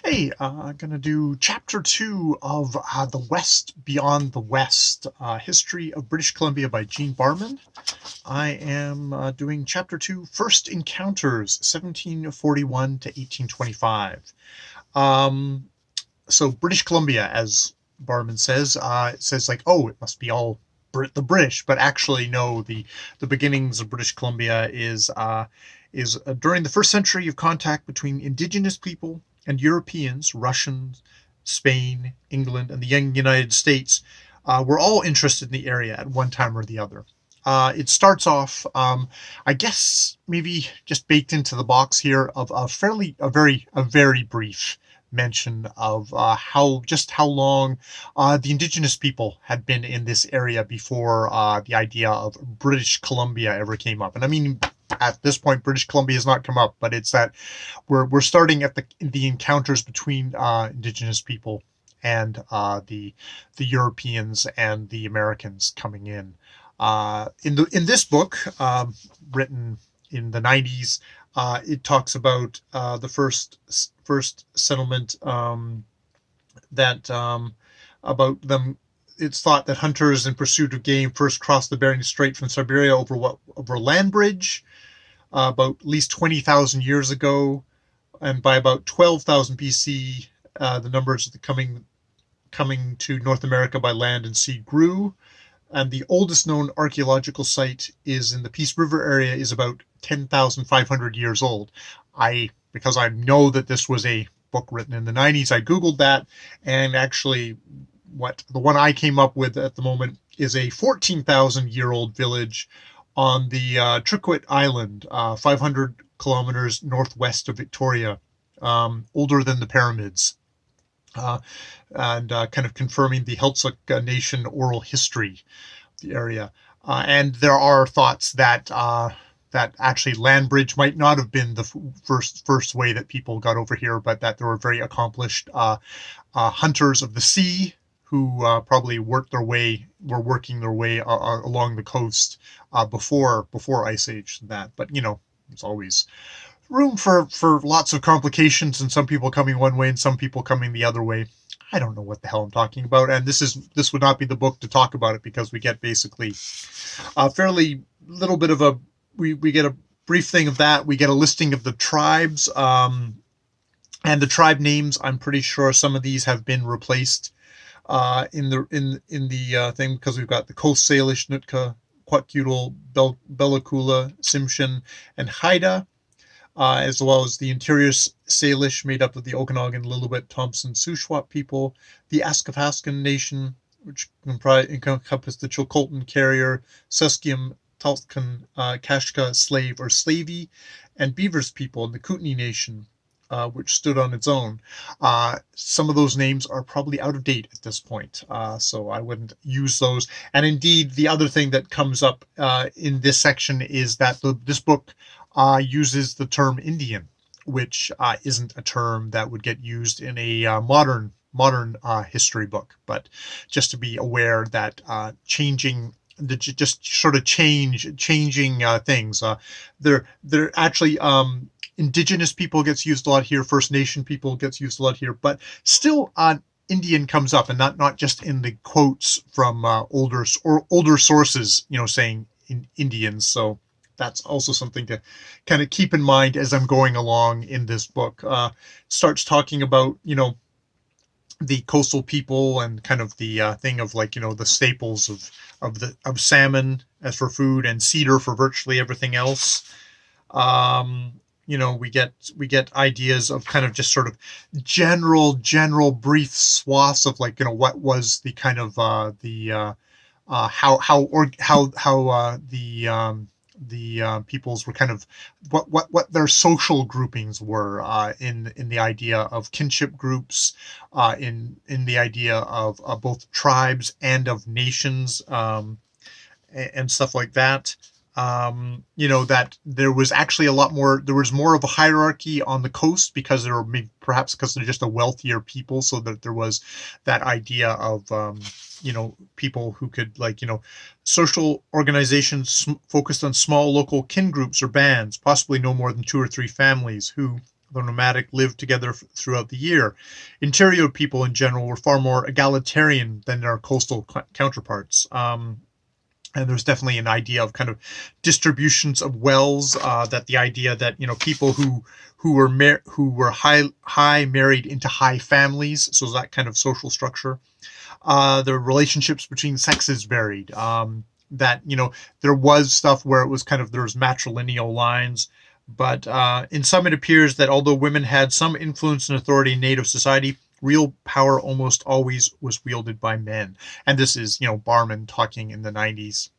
Hey, I'm going to do Chapter 2 of The West Beyond the West, History of British Columbia by Gene Barman. I am doing Chapter 2, First Encounters, 1741 to 1825. So British Columbia, as Barman says, it says like, oh, it must be all the British, but actually no, the beginnings of British Columbia is during the first century of contact between indigenous people and Europeans. Russians, Spain, England, and the young United States were all interested in the area at one time or the other. It starts off, I guess, maybe just baked into the box here of a very brief mention of how long the indigenous people had been in this area before the idea of British Columbia ever came up. And I mean, at this point, British Columbia has not come up, but it's that we're starting at the encounters between indigenous people and the Europeans and the Americans coming in. In this book, written in the 90s, it talks about the first settlement, that about them. It's thought that hunters in pursuit of game first crossed the Bering Strait from Siberia over a land bridge about at least 20,000 years ago, and by about 12,000 BC, the numbers coming to North America by land and sea grew. And the oldest known archaeological site is in the Peace River area, is about 10,500 years old. Because I know that this was a book written in the 90s, I Googled that, and actually the one I came up with at the moment is a 14,000-year-old village on the Triquet Island, 500 kilometers northwest of Victoria, older than the pyramids. And kind of confirming the Heiltsuk Nation oral history of the area. And there are thoughts that actually land bridge might not have been the first way that people got over here, but that there were very accomplished hunters of the sea who probably were working their way along the coast before Ice Age. But there's always room for lots of complications, and some people coming one way and some people coming the other way. I don't know what the hell I'm talking about, and this would not be the book to talk about it, because we get basically a fairly little bit of we get a brief thing of that. We get a listing of the tribes, and the tribe names. I'm pretty sure some of these have been replaced in the thing, because we've got the Coast Salish, Nootka, Kwet'kutl, Bellacoola, Tsimshian, and Haida. As well as the interior Salish, made up of the Okanagan, Lillooet, Thompson, Shuswap people, the Askafaskan Nation, which encompass the Chilcotin, Carrier, Susqueam, Taltkan, Kashka, Slave or Slavey, and Beavers people, and the Kootenai Nation, which stood on its own. Some of those names are probably out of date at this point, so I wouldn't use those. And indeed, the other thing that comes up in this section is that this book uses the term Indian, which isn't a term that would get used in a modern history book. But just to be aware that changing things. They're actually indigenous people gets used a lot here. First Nation people gets used a lot here, but still Indian comes up, and not just in the quotes from older sources, saying Indians. So that's also something to kind of keep in mind as I'm going along in this book. Starts talking about, the coastal people, and kind of the thing of the staples of salmon as for food, and cedar for virtually everything else. We get ideas of kind of just sort of general brief swaths of what was the kind of the peoples were kind of what their social groupings were, in the idea of kinship groups, in the idea of both tribes and of nations, and stuff like that. That there was actually there was more of a hierarchy on the coast, because perhaps because they're just a wealthier people, so that there was that idea of people who could social organizations focused on small local kin groups or bands, possibly no more than 2 or 3 families, who nomadic lived together throughout the year. Interior people in general were far more egalitarian than their coastal counterparts. And there's definitely an idea of kind of distributions of wells. That the idea that people who were high married into high families, so that kind of social structure. The relationships between sexes varied. That there was stuff where it was kind of there's matrilineal lines, but in some it appears that although women had some influence and authority in native society, real power almost always was wielded by men. And this is Barman talking in the 90s.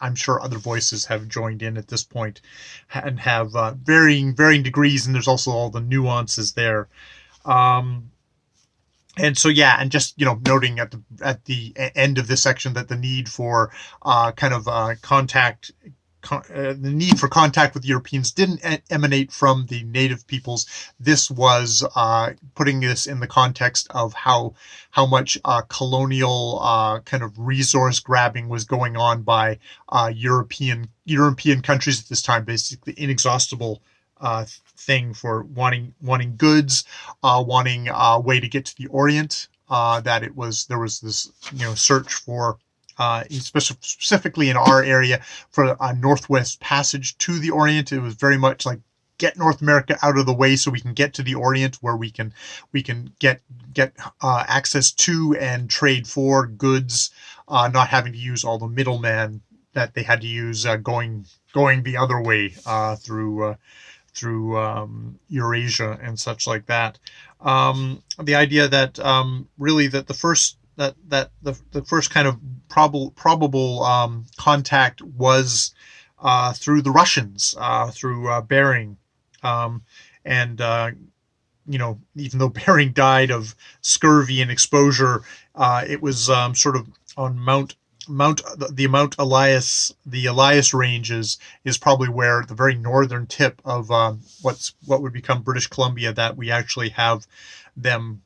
I'm sure other voices have joined in at this point and have varying degrees, and there's also all the nuances there. And so, yeah, and just noting at the end of this section that the need for contact, the need for contact with Europeans didn't emanate from the native peoples. This was putting this in the context of how much colonial kind of resource grabbing was going on by European countries at this time, basically inexhaustible thing for wanting goods, wanting a way to get to the Orient. That there was this search for specifically in our area for a northwest passage to the Orient. It was very much like get North America out of the way so we can get to the Orient, where we can get access to and trade for goods, not having to use all the middlemen that they had to use going the other way through Eurasia and such like that. The idea that really that the first the first kind of probable contact was through the Russians, through Bering, and even though Bering died of scurvy and exposure, it was sort of on the Elias ranges is probably where the very northern tip of what would become British Columbia, that we actually have them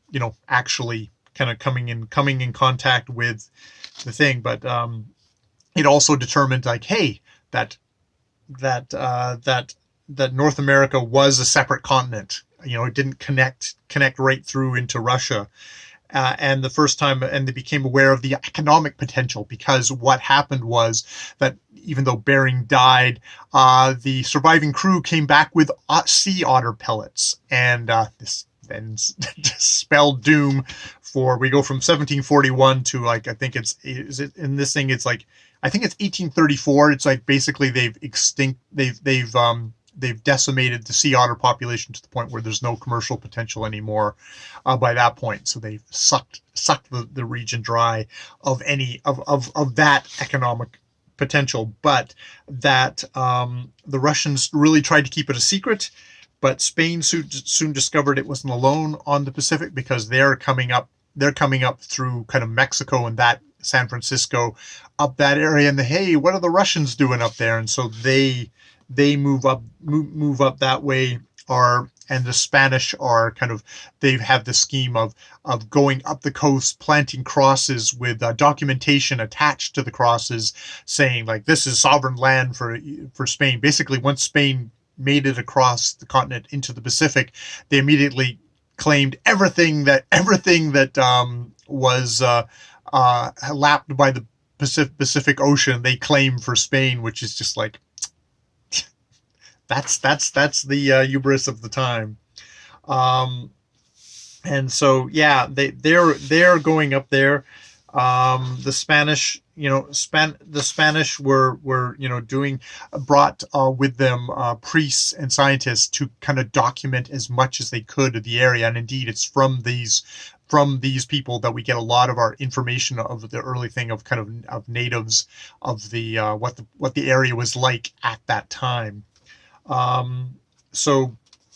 actually kind of coming in contact with the thing. But it also determined like, hey, that North America was a separate continent. It didn't connect right through into Russia. And the first time, and they became aware of the economic potential, because what happened was that even though Bering died, the surviving crew came back with sea otter pellets, and this then spelled doom for. We go from 1741 to I think it's in this thing. It's I think it's 1834. It's basically they've decimated the sea otter population to the point where there's no commercial potential anymore by that point. So they've sucked the region dry of any of that economic potential. But that the Russians really tried to keep it a secret. But Spain soon discovered it wasn't alone on the Pacific, because they're coming up through kind of Mexico and that San Francisco, up that area, and hey, what are the Russians doing up there? And so they move up that way. And the Spanish are they have the scheme of going up the coast, planting crosses with documentation attached to the crosses, saying this is sovereign land for Spain. Basically, once Spain made it across the continent into the Pacific, they immediately claimed everything that was lapped by the Pacific Ocean. They claim for Spain, which is just that's the hubris of the time. And so yeah, they're going up there. The Spanish, the Spanish were brought with them priests and scientists to kind of document as much as they could of the area. And indeed, it's from these people that we get a lot of our information of the early thing of of natives, of the what the area was like at that time.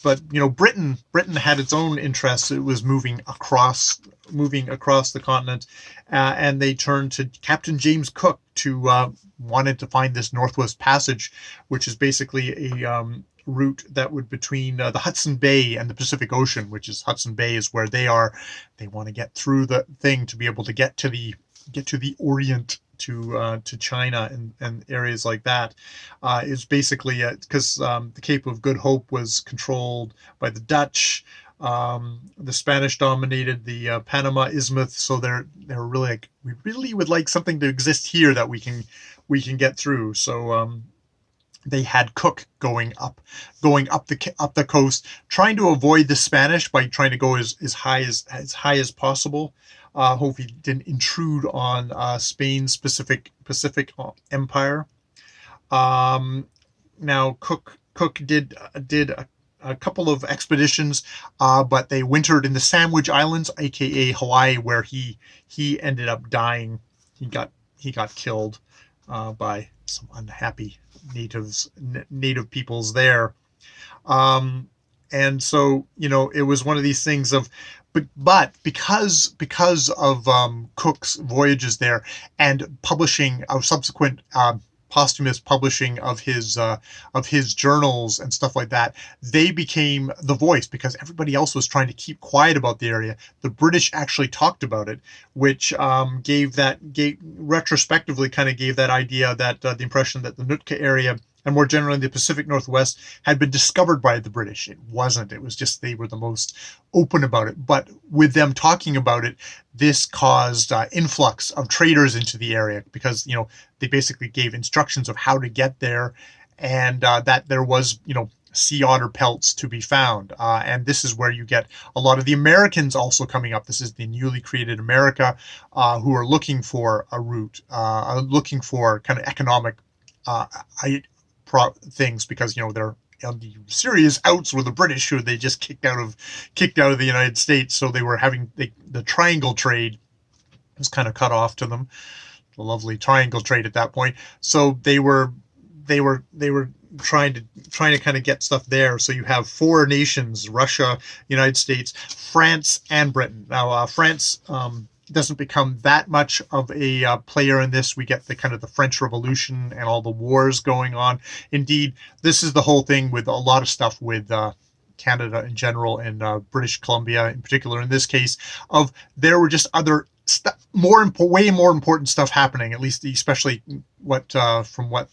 But Britain had its own interests. It was moving across the continent, and they turned to Captain James Cook to wanted to find this Northwest Passage, which is basically a route that would between the Hudson Bay and the Pacific Ocean, which is Hudson Bay is where they are. They want to get through the thing to be able to get to the Orient to China and areas like that, is basically because the Cape of Good Hope was controlled by the Dutch. The Spanish dominated the Panama Isthmus, so they're really like, we really would like something to exist here that we can get through. So they had Cook going up the coast, trying to avoid the Spanish by trying to go as high as possible. Hope he didn't intrude on Spain's Pacific Empire. Now Cook did a couple of expeditions, but they wintered in the Sandwich Islands, aka Hawaii, where he ended up dying. He got killed by some unhappy native peoples there. And so, it was one of these things of, but because of Cook's voyages there and publishing of subsequent posthumous publishing of his journals and stuff like that, they became the voice because everybody else was trying to keep quiet about the area. The British actually talked about it, which retrospectively kind of gave that idea that the impression that the Nootka area and more generally the Pacific Northwest had been discovered by the British. It wasn't. It was just they were the most open about it. But with them talking about it, this caused influx of traders into the area because, they basically gave instructions of how to get there, and that there was, sea otter pelts to be found. And this is where you get a lot of the Americans also coming up. This is the newly created America, who are looking for a route, looking for kind of economic things because they're on the serious outs with the British, who they just kicked out of the United States. So they were having the triangle trade was kind of cut off to them, the lovely triangle trade at that point. So they were trying to kind of get stuff there. So you have four nations: Russia, United States, France, and Britain. Now France doesn't become that much of a player in this. We get the kind of the French Revolution and all the wars going on. Indeed, this is the whole thing with a lot of stuff with Canada in general and British Columbia in particular. In this case, there were just other way more important stuff happening. At least, especially from what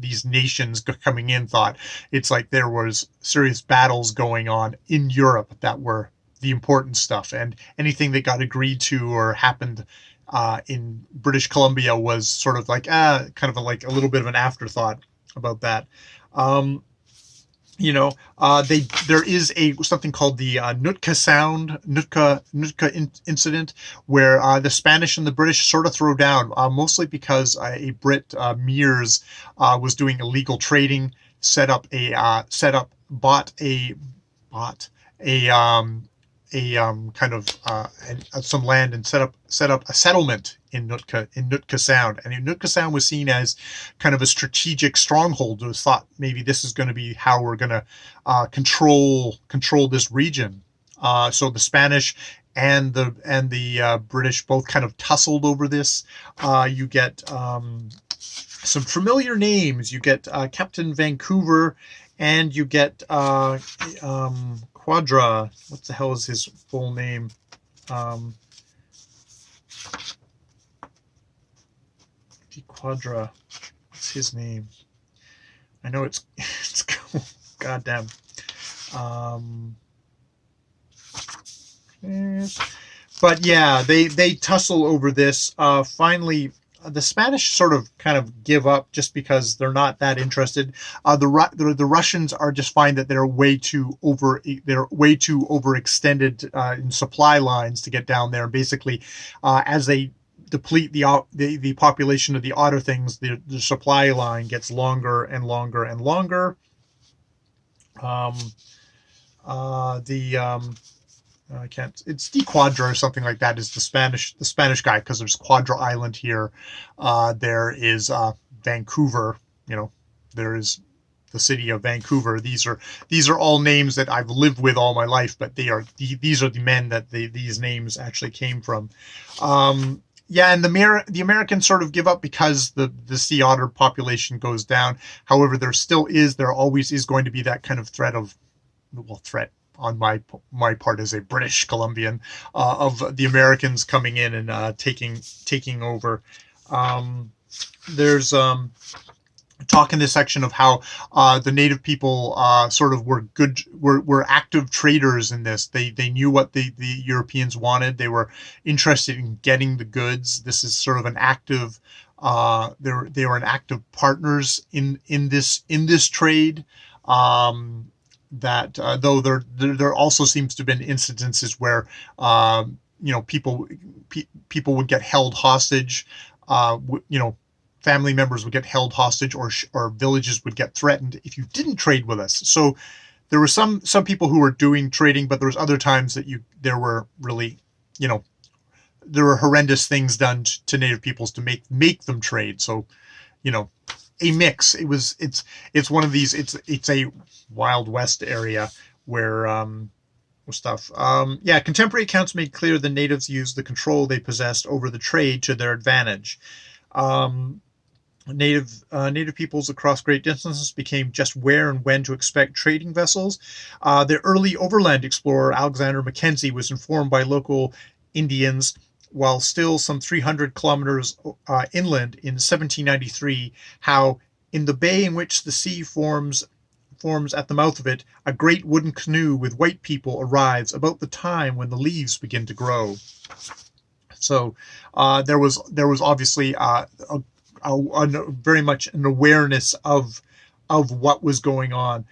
these nations coming in thought. It's like there was serious battles going on in Europe that were the important stuff, and anything that got agreed to or happened in British Columbia was sort of like kind of like a little bit of an afterthought about that. There is something called the Nootka incident, where the Spanish and the British sort of throw down, mostly because a Brit, Mears, was doing illegal trading, bought some land and set up a settlement in Nootka Sound. And Nootka Sound was seen as kind of a strategic stronghold. It was thought maybe this is going to be how we're going to control this region. So the Spanish and the British both kind of tussled over this. You get some familiar names. You get Captain Vancouver, and you get Quadra. What the hell is his full name? Quadra. What's his name? I know it's goddamn. But yeah, they tussle over this. Finally, the Spanish sort of kind of give up just because they're not that interested. The Russians are just find that they're way too overextended in supply lines to get down there. And basically, as they deplete the population of the otter things, the supply line gets longer and longer and longer. I can't. It's De Quadra or something like that. Is the Spanish guy, because there's Quadra Island here. There is Vancouver. There is the city of Vancouver. These are all names that I've lived with all my life, but these are the men that these names actually came from. And the Americans sort of give up because the sea otter population goes down. However, there always is going to be that kind of threat on my part as a British Columbian, of the Americans coming in and taking over There's talk in this section of how the native people sort of were active traders in this. They knew what the Europeans wanted. They were interested in getting the goods. This is sort of an active. They were an active partners in this trade. That though there also seems to have been incidences where people would get held hostage. Family members would get held hostage, or villages would get threatened if you didn't trade with us. So there were some people who were doing trading, but there was other times that there were really, there were horrendous things done to native peoples to make them trade. So, a mix. It's one of these. It's a Wild West area where stuff. Contemporary accounts made clear the natives used the control they possessed over the trade to their advantage. Native peoples across great distances became just where and when to expect trading vessels. The early overland explorer Alexander Mackenzie was informed by local Indians while still some 300 kilometers inland in 1793 how in the bay in which the sea forms at the mouth of it, a great wooden canoe with white people arrives about the time when the leaves begin to grow. So there was obviously very much an awareness of what was going on.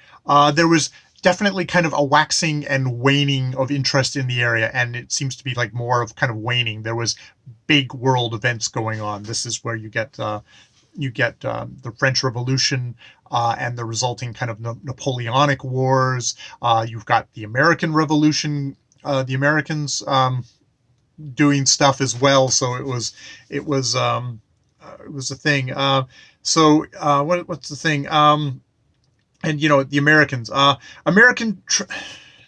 There was definitely kind of a waxing and waning of interest in the area, and it seems to be like more of kind of waning. There was big world events going on. This is where you get the French Revolution and the resulting kind of Napoleonic Wars. You've got the American Revolution, the Americans doing stuff as well. So it was a thing. What's the thing? The Americans.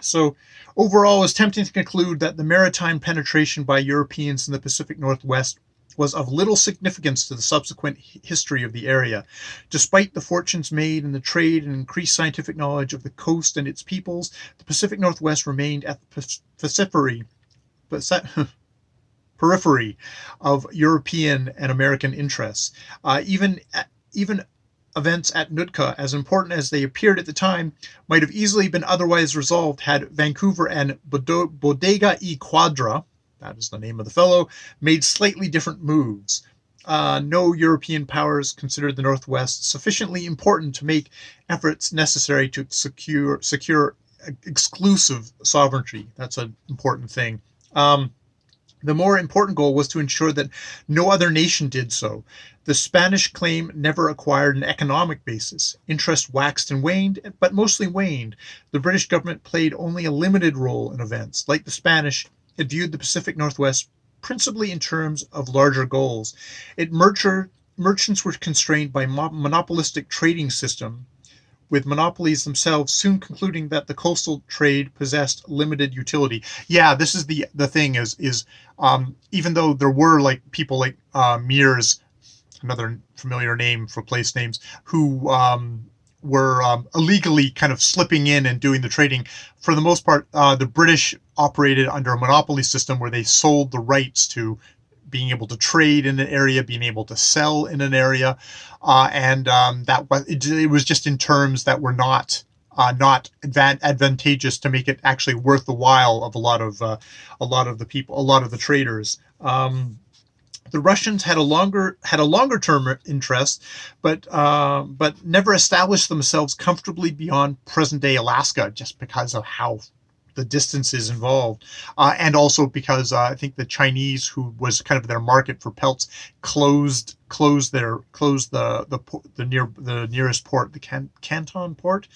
So overall, it's tempting to conclude that the maritime penetration by Europeans in the Pacific Northwest was of little significance to the subsequent history of the area. Despite the fortunes made in the trade and increased scientific knowledge of the coast and its peoples, the Pacific Northwest remained at the periphery of European and American interests. Even events at Nootka, as important as they appeared at the time, might have easily been otherwise resolved had Vancouver and Bodega y Quadra, that is the name of the fellow, made slightly different moves. No European powers considered the Northwest sufficiently important to make efforts necessary to secure exclusive sovereignty. That's an important thing. The more important goal was to ensure that no other nation did so. The Spanish claim never acquired an economic basis. Interest waxed and waned, but mostly waned. The British government played only a limited role in events. Like the Spanish, it viewed the Pacific Northwest principally in terms of larger goals. Merchants were constrained by monopolistic trading system, with monopolies themselves soon concluding that the coastal trade possessed limited utility. Yeah, this is the thing is even though there were like people like Mears, another familiar name for place names, who were illegally kind of slipping in and doing the trading, for the most part, the British operated under a monopoly system where they sold the rights to being able to trade in an area, being able to sell in an area, and it was just in terms that were not advantageous to make it actually worth the while of a lot of the people, a lot of the traders. The Russians had a longer term interest, but never established themselves comfortably beyond present day Alaska, just because of how the distances involved, and also because I think the Chinese, who was kind of their market for pelts, closed the nearest port, the Canton port.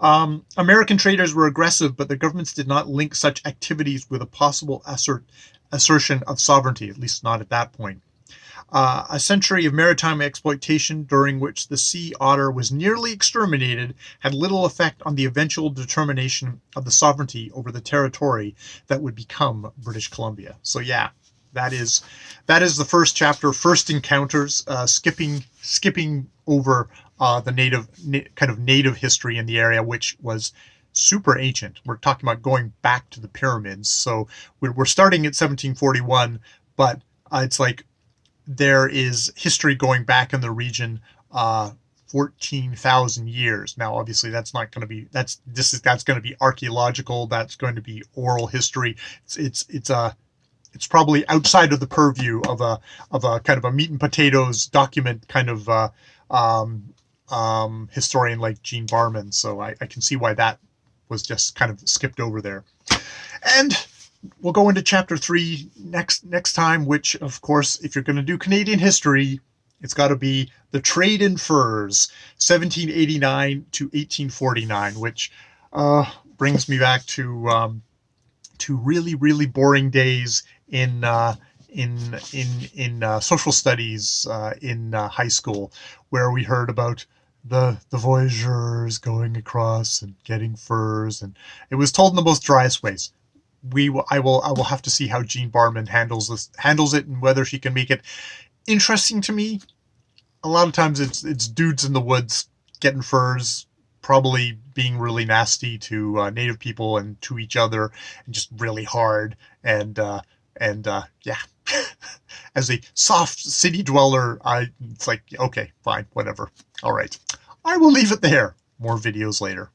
American traders were aggressive, but the governments did not link such activities with a possible assertion of sovereignty, at least not at that point. A century of maritime exploitation during which the sea otter was nearly exterminated had little effect on the eventual determination of the sovereignty over the territory that would become British Columbia. So yeah, that is the first chapter, First Encounters, skipping over the native history in the area, which was super ancient. We're talking about going back to the pyramids. So we're starting at 1741, but it's like there is history going back in the region 14,000 years. Now, obviously, that's not going to be that's going to be archaeological. That's going to be oral history. It's probably outside of the purview of a kind of a meat and potatoes document kind of historian like Gene Barman. So I can see why that was just kind of skipped over there. And we'll go into chapter 3 next time, which, of course, if you're going to do Canadian history, it's got to be the trade in furs, 1789 to 1849, which brings me back to really, really boring days in social studies in high school, where we heard about the voyageurs going across and getting furs, and it was told in the most driest ways. I will have to see how Gene Barman handles it, and whether she can make it interesting to me. A lot of times it's dudes in the woods getting furs, probably being really nasty to native people and to each other, and just really hard. And yeah, as a soft city dweller, it's like, okay, fine, whatever. All right, I will leave it there. More videos later.